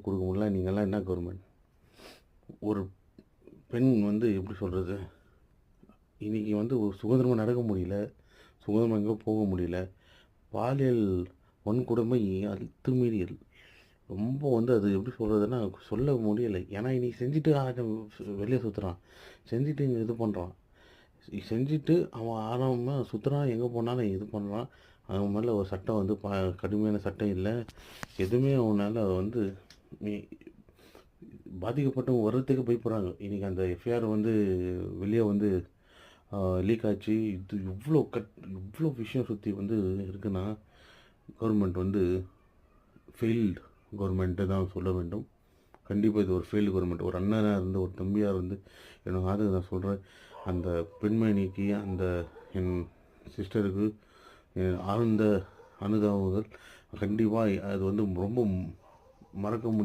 கொடுக்க முடியல. நீங்கள்லாம் என்ன கவர்மெண்ட்? ஒரு பெண் வந்து எப்படி சொல்கிறது, இன்றைக்கி வந்து ஒரு சுதந்திரமாக நடக்க முடியல, சுதந்திரமாக எங்கேயும் போக முடியல. பாலியல் வன்கொடுமை அத்துமீறி ரொம்ப வந்து அது எப்படி சொல்கிறதுன்னா சொல்ல முடியலை. ஏன்னா இன்றைக்கி செஞ்சுட்டு வெளியே சுற்றுறான், செஞ்சுட்டு இங்கே இது பண்ணுறான், செஞ்சுட்டு அவன் ஆறாமல் சுற்றுறான், எங்கே போனாலும் இது பண்ணுறான். அவன் மேலே ஒரு சட்டம் வந்து கடுமையான சட்டம் இல்லை, எதுவுமே அவனால் வந்து பாதிக்கப்பட்டவங்க வர்றதுக்கு பயப்படுறாங்க. இன்றைக்கி அந்த எஃப்ஐஆர் வந்து வெளியே வந்து லீக் ஆச்சு. இது இவ்வளோ விஷயம் சுற்றி வந்து இருக்குன்னா கவர்மெண்ட் வந்து ஃபெயில்டு கவர்மெண்ட்டு தான் சொல்ல வேண்டும். கண்டிப்பாக இது ஒரு ஃபெயில்டு கவர்மெண்ட். ஒரு அண்ணனாக இருந்து ஒரு தம்பியாக இருந்து எனக்கு நான் சொல்கிறேன், அந்த பெண்மணிக்கு அந்த என் சிஸ்டருக்கு ஆழ்ந்த அனுதாபங்கள். கண்டிப்பாக அது வந்து ரொம்ப மறக்க முடியும்.